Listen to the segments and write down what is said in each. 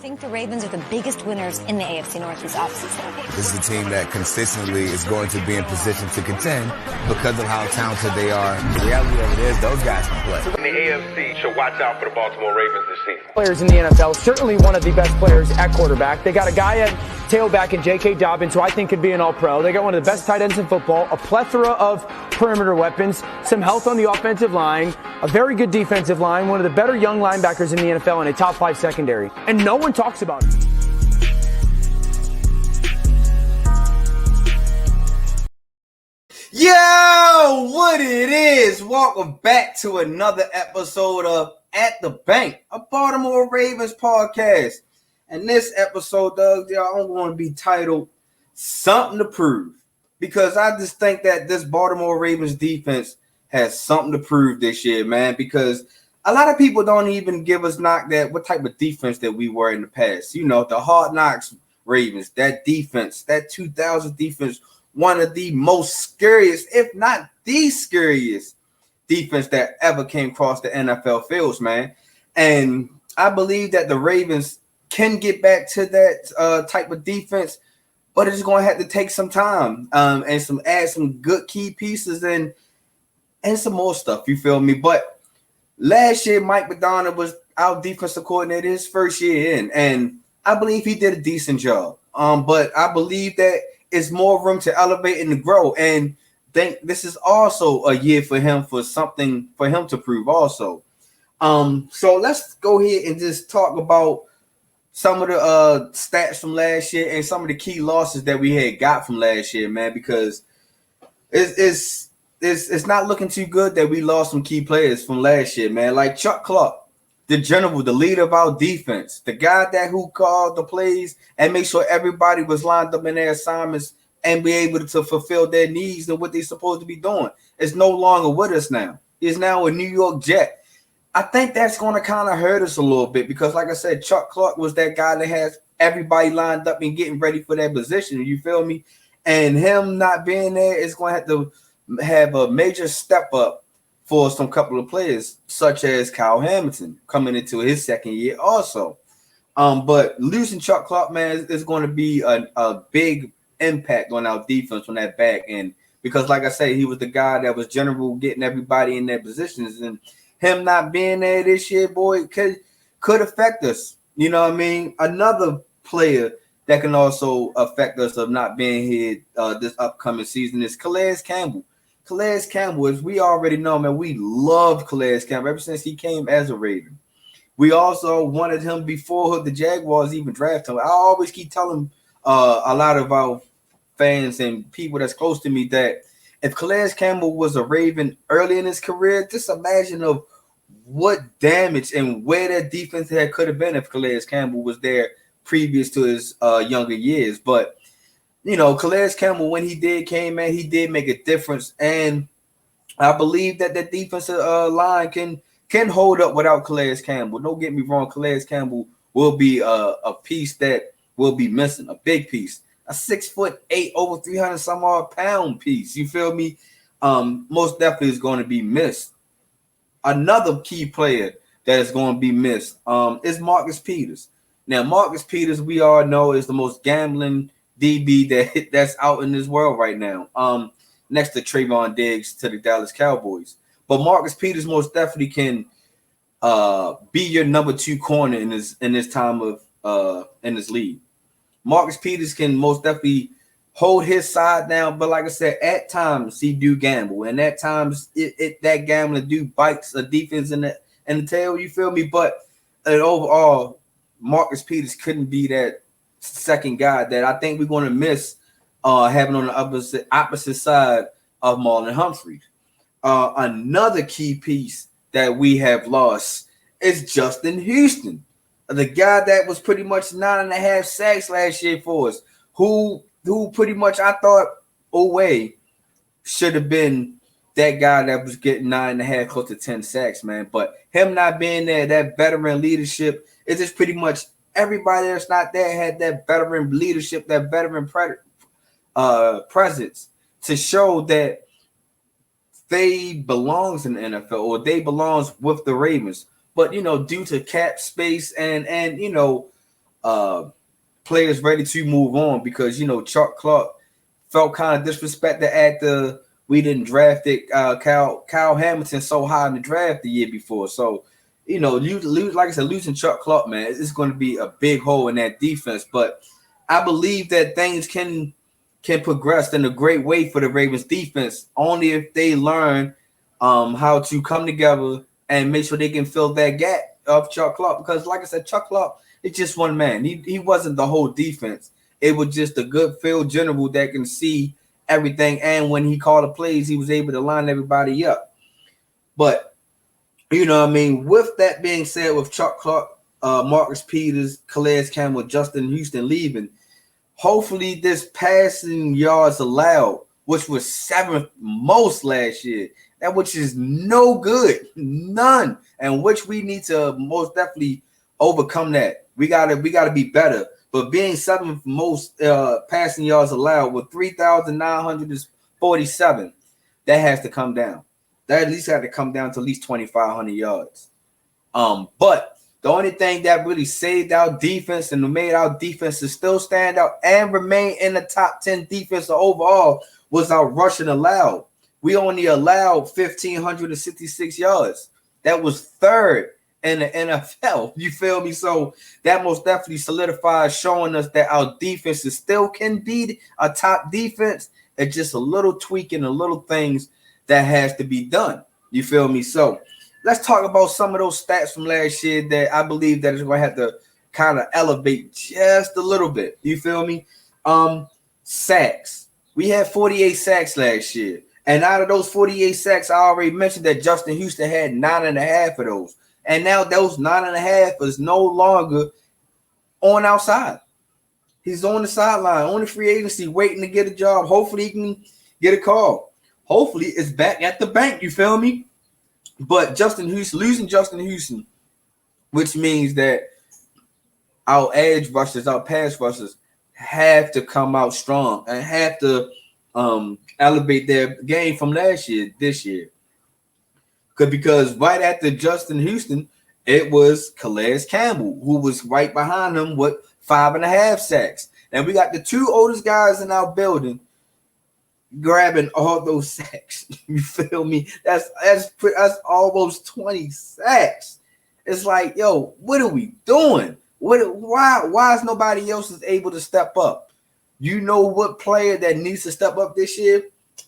think the Ravens are the biggest winners in the AFC Northeast offseason? This is a team that consistently is going to be in position to contend because of how talented they are. The reality of it is those guys can play. The AFC should watch out for the Baltimore Ravens this season. Players in the NFL, certainly one of the best players at quarterback. They got a guy at tailback in J.K. Dobbins, who I think could be an all-pro. They got one of the best tight ends in football, a plethora of perimeter weapons, some health on the offensive line, a very good defensive line, one of the better young linebackers in the NFL, and a top 5 secondary. And no one talks about it. Yo, what it is? Welcome back to another episode of At the Bank, a Baltimore Ravens podcast. And this episode, Doug, I'm going to be titled Something to Prove. Because I just think that this Baltimore Ravens defense has something to prove this year, man. Because a lot of people don't even give us knock that what type of defense that we were in the past. You know, the Hard Knocks Ravens, that defense, that 2000 defense, one of the most scariest, if not the scariest defense that ever came across the NFL fields, man. And I believe that the Ravens can get back to that type of defense, but it's going to have to take some time and add some good key pieces and some more stuff. You feel me? But last year, Mike Madonna was our defensive coordinator his first year in, and I believe he did a decent job. But I believe that it's more room to elevate and to grow, and think this is also a year for him for something for him to prove also. So let's go ahead and just talk about some of the stats from last year and some of the key losses that we had got from last year, man, because it's not looking too good that we lost some key players from last year, man. Like Chuck Clark, the general, the leader of our defense, the guy that who called the plays and make sure everybody was lined up in their assignments and be able to fulfill their needs and what they're supposed to be doing, is no longer with us now. He's now a New York Jet. I think that's going to kind of hurt us a little bit because, like I said, Chuck Clark was that guy that has everybody lined up and getting ready for that position. You feel me? And him not being there is going to have a major step up for some couple of players, such as Kyle Hamilton coming into his second year also. But losing Chuck Clark, man, is going to be a big impact on our defense on that back end because, like I said, he was the guy that was general getting everybody in their positions, and him not being there this year, boy, could affect us. You know what I mean? Another player that can also affect us of not being here this upcoming season is Calais Campbell. Calais Campbell, as we already know, man, we loved Calais Campbell ever since he came as a Raven. We also wanted him before the Jaguars even drafted him. I always keep telling a lot of our fans and people that's close to me that if Calais Campbell was a Raven early in his career, just imagine of what damage and where that defense could have been if Calais Campbell was there previous to his younger years. But, you know, Calais Campbell, when he did came in, he did make a difference. And I believe that the defensive line can hold up without Calais Campbell. Don't get me wrong, Calais Campbell will be a piece that will be missing, a big piece. A 6'8", over 300 some odd pound piece. You feel me? Most definitely is going to be missed. Another key player that is going to be missed is Marcus Peters. Now, Marcus Peters, we all know, is the most gambling DB that's out in this world right now. Next to Trayvon Diggs to the Dallas Cowboys. But Marcus Peters most definitely can be your number 2 corner in this time of in this league. Marcus Peters can most definitely hold his side down, but like I said, at times he do gamble, and at times that gambling do bites a defense in the tail. You feel me? But overall, Marcus Peters couldn't be that second guy that I think we're going to miss having on the opposite side of Marlon Humphrey. Another key piece that we have lost is Justin Houston, the guy that was pretty much 9.5 sacks last year for us, who pretty much I thought Oway should have been that guy that was getting 9.5, close to 10 sacks, man. But him not being there, that veteran leadership, it's just pretty much everybody that's not there had that veteran leadership, that veteran presence to show that they belongs in the NFL or they belongs with the Ravens. But, you know, due to cap space and you know, players ready to move on because, Chuck Clark felt kind of disrespected after we didn't draft it. Kyle Hamilton so high in the draft the year before. So, like I said, losing Chuck Clark, man, it's going to be a big hole in that defense. But I believe that things can progress in a great way for the Ravens defense only if they learn how to come together and make sure they can fill that gap of Chuck Clark. Because, like I said, Chuck Clark, it's just one man. He wasn't the whole defense. It was just a good field general that can see everything. And when he called the plays, he was able to line everybody up. But, with that being said, with Chuck Clark, Marcus Peters, Calais Campbell, Justin Houston leaving, hopefully this passing yards allowed, which was 7th most last year, that which is no good, none, and which we need to most definitely overcome that. We gotta be better. But being 7th most passing yards allowed with 3,947, that has to come down. That at least had to come down to at least 2,500 yards. But the only thing that really saved our defense and made our defense to still stand out and remain in the top 10 defense overall was our rushing allowed. We only allowed 1,566 yards. That was 3rd in the NFL. You feel me? So that most definitely solidifies, showing us that our defense still can be a top defense. It's just a little tweaking, a little things that has to be done. You feel me? So let's talk about some of those stats from last year that I believe that is going to have to kind of elevate just a little bit. You feel me? Sacks. We had 48 sacks last year. And out of those 48 sacks, I already mentioned that Justin Houston had 9.5 of those. And now those 9.5 is no longer on our side. He's on the sideline, on the free agency, waiting to get a job. Hopefully he can get a call. Hopefully it's back at the bank. You feel me? But losing Justin Houston, which means that our edge rushers, our pass rushers have to come out strong and have to elevate their game from last year, this year. Because right after Justin Houston, it was Calais Campbell, who was right behind him with 5.5 sacks. And we got the 2 oldest guys in our building grabbing all those sacks. You feel me? That's almost 20 sacks. It's like, yo, what are we doing? Why is nobody else is able to step up? You know what player that needs to step up this year?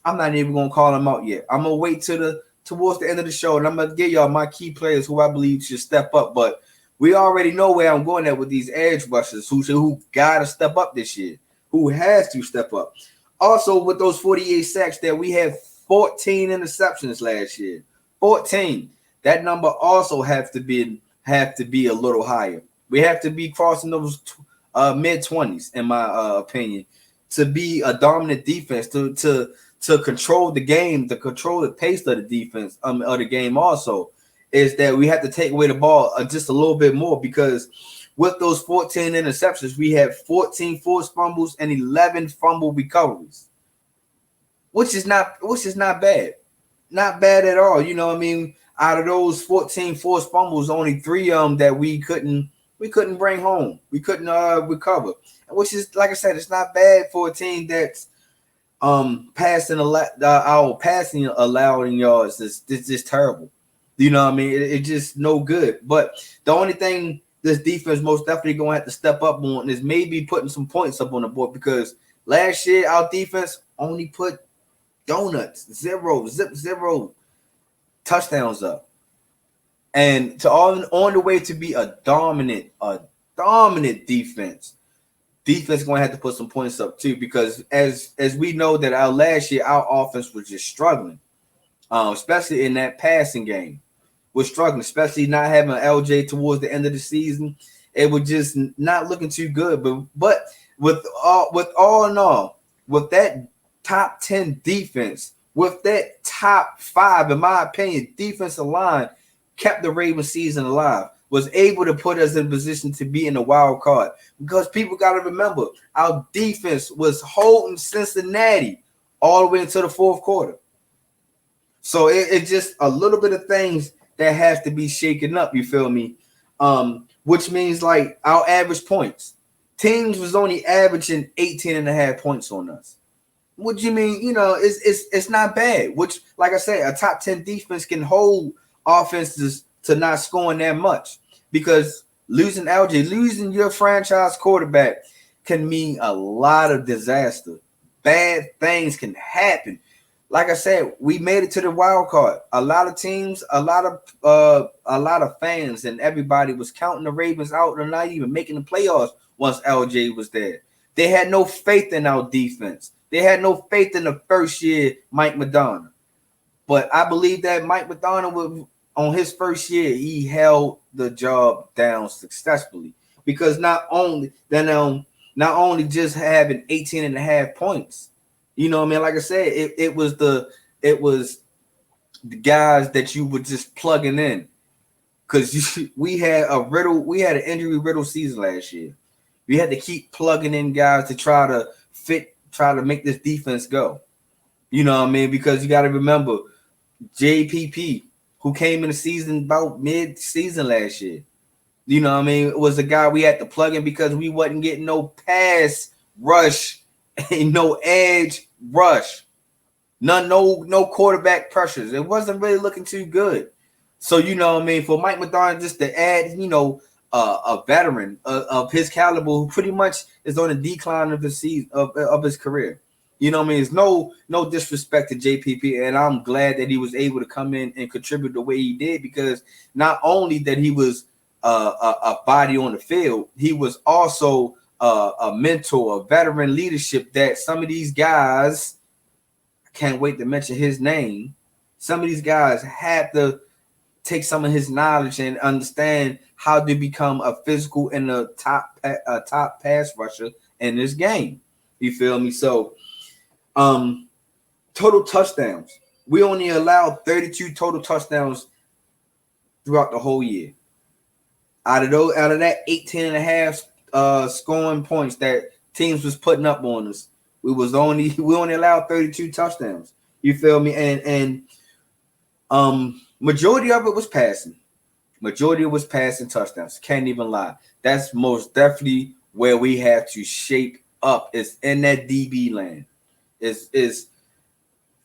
I'm not even gonna call him out yet. I'm gonna wait towards the end of the show, and I'm gonna give y'all my key players who I believe should step up. But we already know where I'm going at with these edge rushers who gotta step up this year, who has to step up. Also, with those 48 sacks there, we had 14 interceptions last year. 14. That number also have to be a little higher. We have to be crossing those mid-20s, in my opinion, to be a dominant defense, to control the game, to control the pace of the defense of the game. Also, is that we have to take away the ball just a little bit more, because with those 14 interceptions, we had 14 forced fumbles and 11 fumble recoveries, which is not bad. Not bad at all. You know what I mean? Out of those 14 forced fumbles, only 3 of them that we couldn't bring home. We couldn't recover, which is, like I said, it's not bad for a team that's passing our passing allowing yards is just terrible. You know what I mean? It's just no good. But the only thing this defense most definitely going to have to step up on is maybe putting some points up on the board, because last year our defense only put zero touchdowns up. And on the way to be a dominant defense. Defense going to have to put some points up too, because as we know that our last year our offense was just struggling, especially in that passing game. We're struggling, especially not having LJ towards the end of the season. It was just not looking too good. But with all in all, with that top 10 defense, with that top 5, in my opinion, defensive line kept the Ravens season alive, was able to put us in position to be in the wild card. Because people got to remember, our defense was holding Cincinnati all the way into the 4th quarter. So it's just a little bit of things that has to be shaken up. You feel me? which means like our average points. Teams was only averaging 18.5 points on us. What do you mean? It's not bad. Which, like I said, a top 10 defense can hold offenses to not scoring that much, because losing your franchise quarterback can mean a lot of disaster. Bad things can happen. Like I said, we made it to the wild card. A lot of teams, a lot of fans, and everybody was counting the Ravens out and not even making the playoffs once LJ was there. They had no faith in our defense. They had no faith in the first year Mike Madonna. But I believe that Mike Madonna would, on his first year, he held the job down successfully, because not only just having 18.5 points. You know what I mean? Like I said, it was the guys that you were just plugging in, because we had an injury riddle season last year. We had to keep plugging in guys to try to make this defense go. You know what I mean? Because you got to remember JPP, who came in the season about mid-season last year. You know what I mean? It was a guy we had to plug in because we wasn't getting no pass rush and no edge rush. No quarterback pressures. It wasn't really looking too good. So, you know what I mean? For Mike Madonna just to add, a veteran of his caliber who pretty much is on the decline of his season of his career. You know what I mean? It's no disrespect to JPP, and I'm glad that he was able to come in and contribute the way he did, because not only that he was a body on the field, he was also a mentor, a veteran leadership that some of these guys, I can't wait to mention his name, some of these guys had to take some of his knowledge and understand how to become a physical and a top pass rusher in this game. You feel me? So, total touchdowns. We only allowed 32 total touchdowns throughout the whole year. Out of that 18.5 scoring points that teams was putting up on us, we only allowed 32 touchdowns. You feel me? And majority of it was passing. Majority was passing touchdowns. Can't even lie. That's most definitely where we have to shape up. It's in that DB land. Is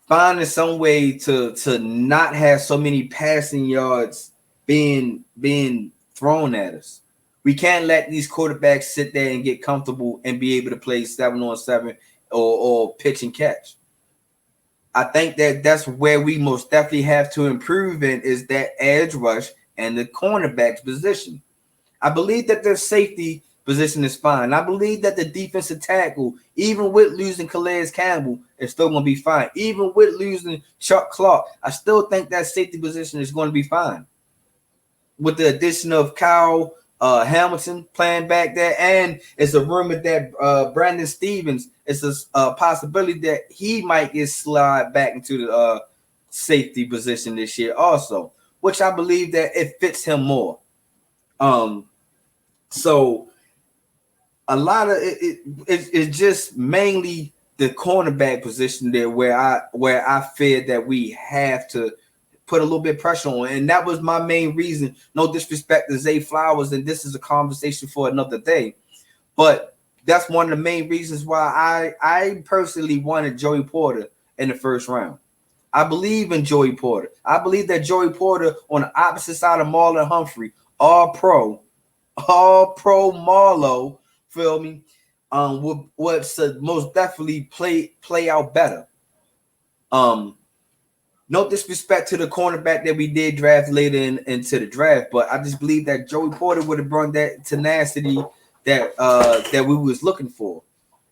finding some way to not have so many passing yards being thrown at us. We can't let these quarterbacks sit there and get comfortable and be able to play 7-on-7 or pitch and catch. I think that's where we most definitely have to improve in, is that edge rush and the cornerback's position. I believe that their safety position is fine. I believe that the defensive tackle, even with losing Calais Campbell, is still going to be fine. Even with losing Chuck Clark, I still think that safety position is going to be fine. With the addition of Kyle Hamilton playing back there, and it's a rumor that Brandon Stevens, it's a possibility that he might get slide back into the safety position this year also, which I believe that it fits him more. So a lot of it's just mainly the cornerback position there where I fear that we have to put a little bit of pressure on, and that was my main reason. No disrespect to Zay Flowers, and this is a conversation for another day, but that's one of the main reasons why I personally wanted Joey Porter in the first round. I believe in Joey Porter. I believe that Joey Porter on the opposite side of Marlon Humphrey, all pro Marlo, feel me, would most definitely play out better. No disrespect to the cornerback that we did draft later into the draft, but I just believe that Joey Porter would have brought that tenacity that we was looking for,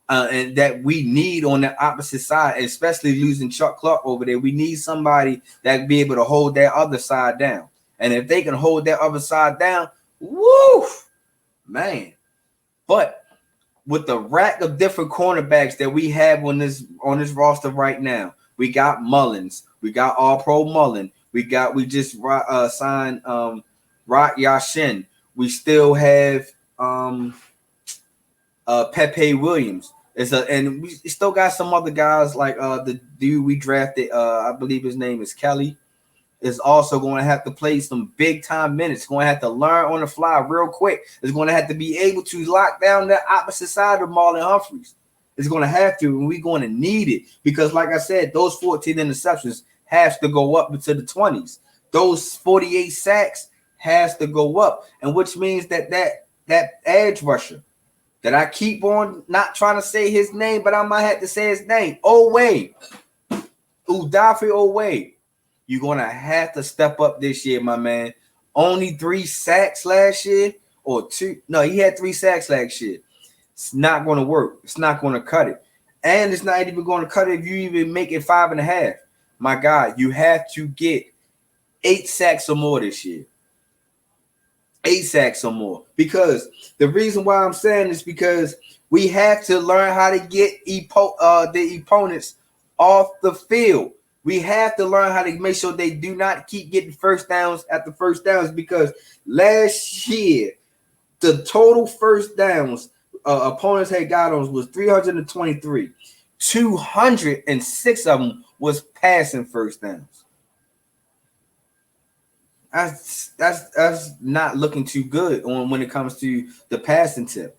and that we need on the opposite side, especially losing Chuck Clark over there. We need somebody that be able to hold that other side down, and if they can hold that other side down, woo, man. But with the rack of different cornerbacks that we have on this roster right now, we got Mullins, we got All-Pro Mullen, we just signed Rod Yashin. We still have Pepe Williams. And we still got some other guys like the dude we drafted. I believe his name is Kelly. is also going to have to play some big time minutes. Going to have to learn on the fly real quick. Is going to have to be able to lock down the opposite side of Marlon Humphreys. It's going to have to, and we're going to need it because, like I said, those 14 interceptions has to go up into the 20s. Those 48 sacks has to go up, and which means that edge rusher that I keep on not trying to say his name, but I might have to say his name. Udafe Oweh. You're going to have to step up this year, my man. Only 3 sacks last year or 2. No, he had 3 sacks last year. It's not going to work. It's not going to cut it. And it's not even going to cut it if you even make it 5.5. My God, you have to get 8 sacks or more this year. 8 sacks or more. Because the reason why I'm saying is because we have to learn how to get the opponents off the field. We have to learn how to make sure they do not keep getting first downs after first downs, because last year, the total first downs opponents had got on was 323. 206 of them was passing first downs. That's not looking too good when it comes to the passing tip.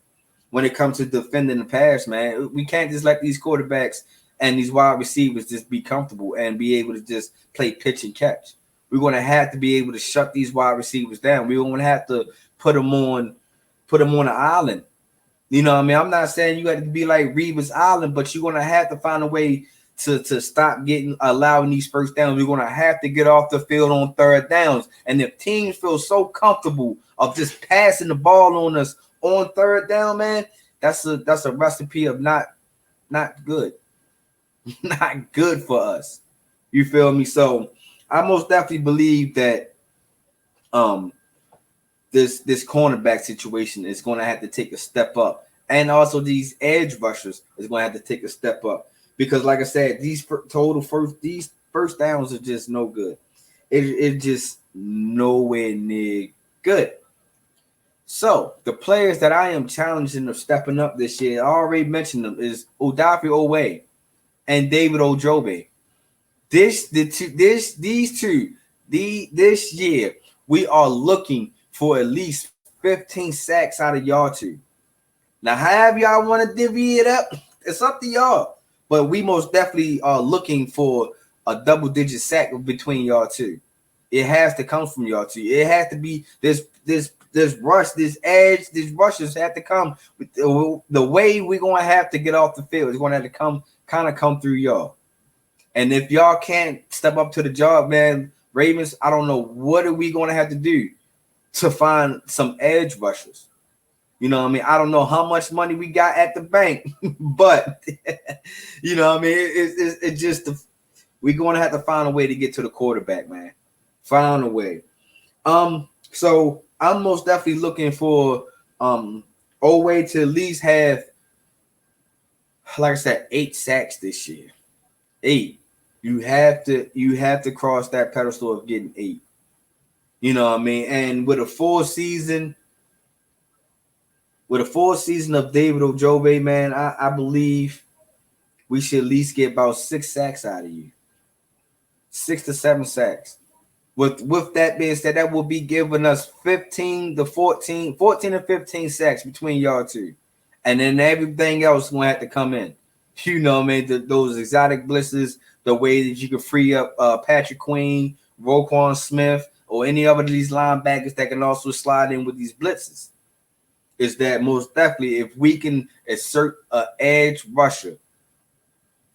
When it comes to defending the pass, man, we can't just let these quarterbacks and these wide receivers just be comfortable and be able to just play pitch and catch. We're going to have to be able to shut these wide receivers down. We're going to have to put them on an island. You know what I mean? I'm not saying you got to be like Reeves Island, but you're going to have to find a way to stop allowing these first downs. We're going to have to get off the field on third downs. And if teams feel so comfortable of just passing the ball on us on third down, man, that's a recipe of not good. Not good for us. You feel me? So I most definitely believe that this cornerback situation is going to have to take a step up, and also these edge rushers is going to have to take a step up, because like I said, these first downs are just no good. It's just nowhere near good. So the players that I am challenging of stepping up this year, I already mentioned them, is Udafe Oweh and David Ojabo. This year, we are looking for at least 15 sacks out of y'all two. Now, however y'all want to divvy it up, it's up to y'all. But we most definitely are looking for a double-digit sack between y'all two. It has to come from y'all two. It has to be this rush, this edge, these rushes have to come. The way we're going to have to get off the field is going to have to come through y'all. And if y'all can't step up to the job, man, Ravens, I don't know what are we going to have to do to find some edge rushers. You know what I mean? I don't know how much money we got at the bank, but you know what I mean? It's just we're going to have to find a way to get to the quarterback, man. Find a way. So I'm most definitely looking for Oweh to at least have, like I said, 8 sacks this year. 8. You have to cross that pedestal of getting 8. You know what I mean? And with a full season of David Ojabo, man, I believe we should at least get about 6 sacks out of you. 6 to 7 sacks. With that being said, that will be giving us 14 to 15 sacks between y'all two. And then everything else going to have to come in. You know what I mean? Those exotic blitzes, the way that you can free up Patrick Queen, Roquan Smith, or any other of these linebackers that can also slide in with these blitzes. Is that most definitely if we can insert an edge rusher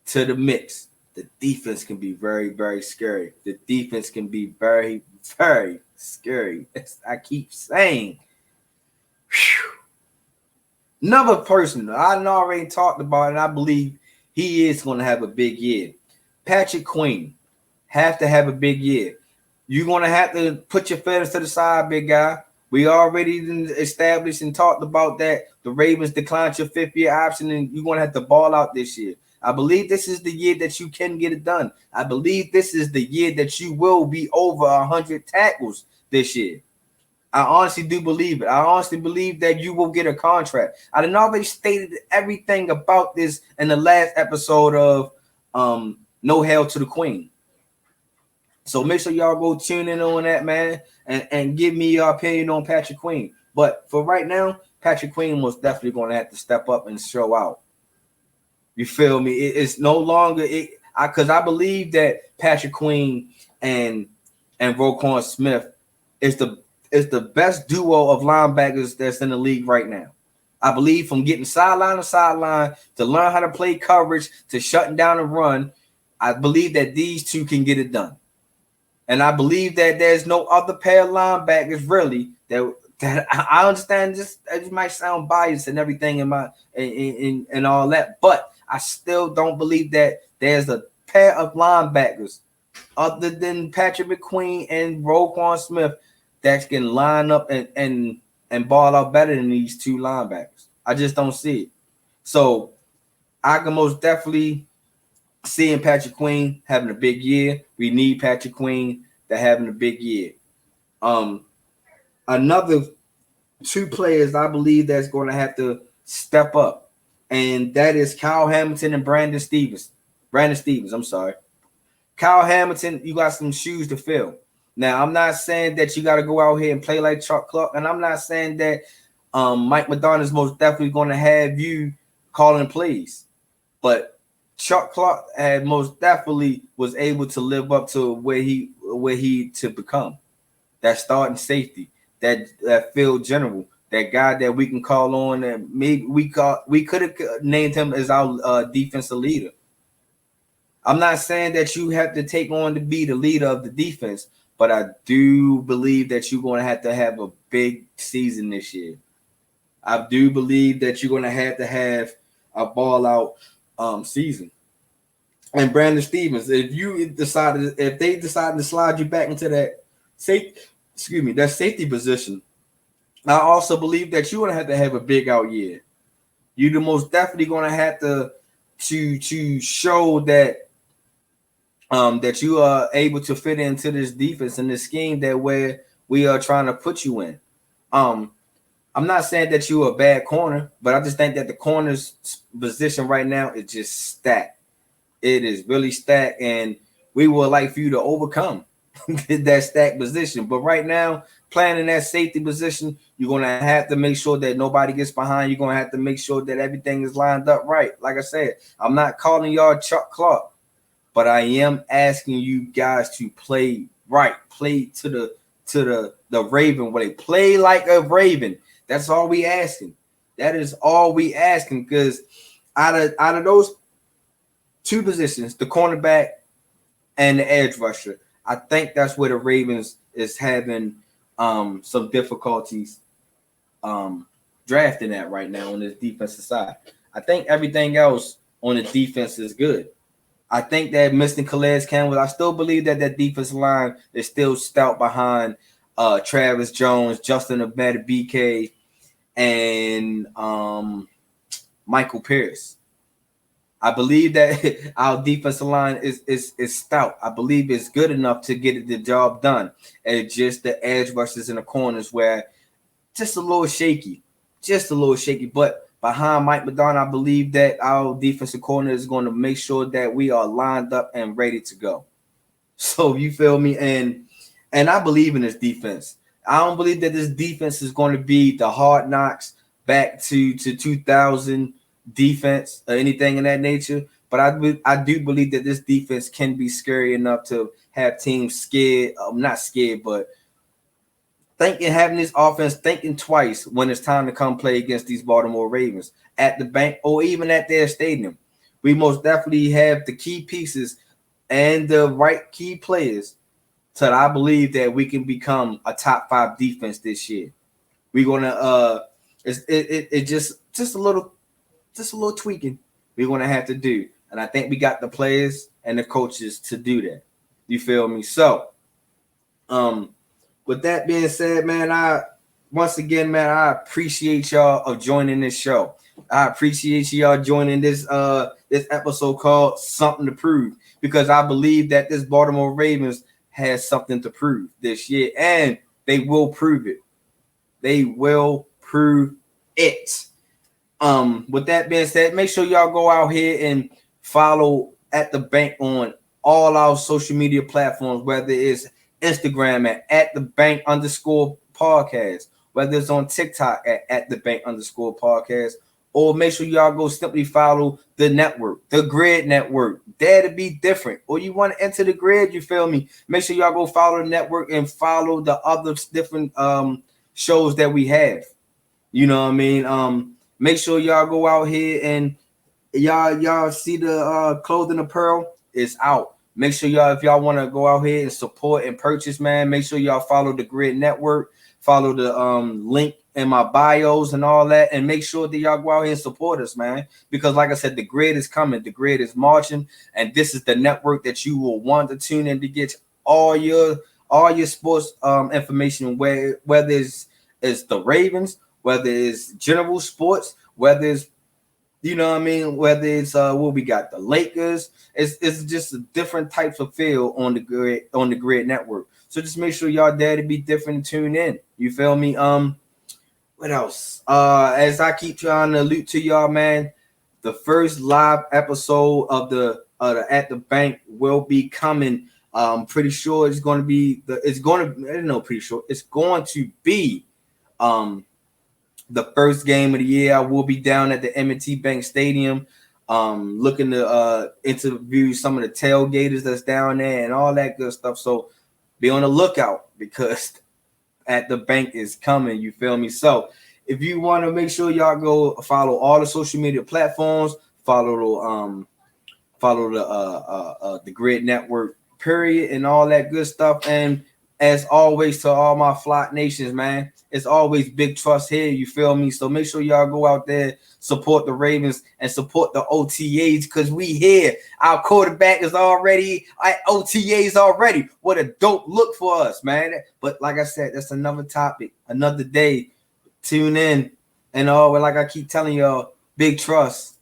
to the mix, the defense can be very, very scary. The defense can be very, very scary. I keep saying. Whew. Another person I already talked about, and I believe he is going to have a big year. Patrick Queen have to have a big year. You're going to have to put your feathers to the side, big guy. We already established and talked about that. The Ravens declined your 5th-year option, and you're going to have to ball out this year. I believe this is the year that you can get it done. I believe this is the year that you will be over 100 tackles this year. I honestly do believe it. I honestly believe that you will get a contract. I done already stated everything about this in the last episode of No Hail to the Queen. So make sure y'all go tune in on that, man, and give me your opinion on Patrick Queen. But for right now, Patrick Queen was definitely going to have to step up and show out. You feel me? It's no longer because I believe that Patrick Queen and Roquan Smith is the best duo of linebackers that's in the league right now. I believe from getting sideline to sideline to learn how to play coverage to shutting down and run, I believe that these two can get it done. And I believe that there's no other pair of linebackers really that I understand. This it might sound biased and everything in all that, but I still don't believe that there's a pair of linebackers other than Patrick McQueen and Roquan Smith that can line up and ball out better than these two linebackers. I just don't see it. So I can most definitely seeing Patrick Queen having a big year. We need Patrick Queen to having a big year. Another two players I believe that's going to have to step up, and that is Kyle Hamilton and Brandon Stevens. I'm sorry. Kyle Hamilton, you got some shoes to fill. Now, I'm not saying that you got to go out here and play like Chuck Clark, and I'm not saying that Mike Madonna is most definitely going to have you calling plays, but Chuck Clark had most definitely was able to live up to where he to become that starting safety, that field general, that guy that we can call on, and maybe we could have named him as our defensive leader. I'm not saying that you have to take on to be the leader of the defense, but I do believe that you're going to have a big season this year. I do believe that you're going to have a ball out season. And Brandon Stevens, if they decided to slide you back into that safety position, I also believe that you're going to have a big out year. You're the most definitely going to have to show that that you are able to fit into this defense and this scheme that where we are trying to put you in. I'm not saying that you're a bad corner, but I just think that the corner's position right now is just stacked. It is really stacked, and we would like for you to overcome that stacked position. But right now, playing in that safety position, you're going to have to make sure that nobody gets behind. You're going to have to make sure that everything is lined up right. Like I said, I'm not calling y'all Chuck Clark, but I am asking you guys to play right, play to the Raven way, play like a Raven. That's all we asking. That is all we asking, because out of those two positions, the cornerback and the edge rusher, I think that's where the Ravens is having some difficulties drafting at right now on this defensive side. I think everything else on the defense is good. I think that missing Calais Campbell, I still believe that defensive line is still stout behind Travis Jones, Justin Abed-BK, and Michael Pierce. I believe that our defensive line is stout. I believe it's good enough to get the job done. It's just the edge rushers in the corners where just a little shaky. But behind Mike Madonna, I believe that our defensive corner is going to make sure that we are lined up and ready to go. So you feel me? And I believe in this defense. I don't believe that this defense is going to be the Hard Knocks back to 2000 defense or anything in that nature. But I do believe that this defense can be scary enough to have teams scared, not scared, but having this offense thinking twice when it's time to come play against these Baltimore Ravens at the bank or even at their stadium. We most definitely have the key pieces and the right key players so I believe that we can become a top 5 defense this year. We're gonna it's just a little tweaking we're gonna have to do, and I think we got the players and the coaches to do that. You feel me? So, with that being said, man, I appreciate y'all of joining this show. I appreciate y'all joining this episode called Something to Prove, because I believe that this Baltimore Ravens has something to prove this year, and they will prove it. They will prove it. With that being said, make sure y'all go out here and follow at the bank on all our social media platforms, whether it's Instagram at the bank underscore podcast, whether it's on TikTok at the bank underscore podcast, or make sure y'all go simply follow the network, the GRYD network. Dare to be different. Or you want to enter the GRYD, you feel me? Make sure y'all go follow the network and follow the other different shows that we have. You know what I mean? Make sure y'all go out here and y'all see the clothing apparel is out. Make sure y'all, if y'all want to go out here and support and purchase, man, make sure y'all follow the GRYD network, follow the link in my bios and all that, and make sure that y'all go out here and support us, man. Because like I said, the GRYD is coming, the GRYD is marching, and this is the network that you will want to tune in to get all your sports information, whether it's the Ravens, whether it's general sports, whether it's, you know what I mean, whether it's what we got, the Lakers. It's just a different types of feel on the GRYD network. So just make sure y'all dare to be different and tune in. You feel me? What else? As I keep trying to allude to y'all, man, the first live episode of the At the Bank will be coming. Pretty sure it's going to be it's going to be the first game of the year. I will be down at the M&T Bank Stadium, looking to interview some of the tailgaters that's down there and all that good stuff. So be on the lookout, because At the Bank is coming. You feel me? So if you want to make sure y'all go follow all the social media platforms, follow the GRYD network, period, and all that good stuff. And as always, to all my Flock Nations, man, it's always big trust here. You feel me? So make sure y'all go out there, support the Ravens and support the OTAs, because we here. Our quarterback is already at OTAs already. What a dope look for us, man. But like I said, that's another topic, another day. Tune in. And like I keep telling y'all, big trust.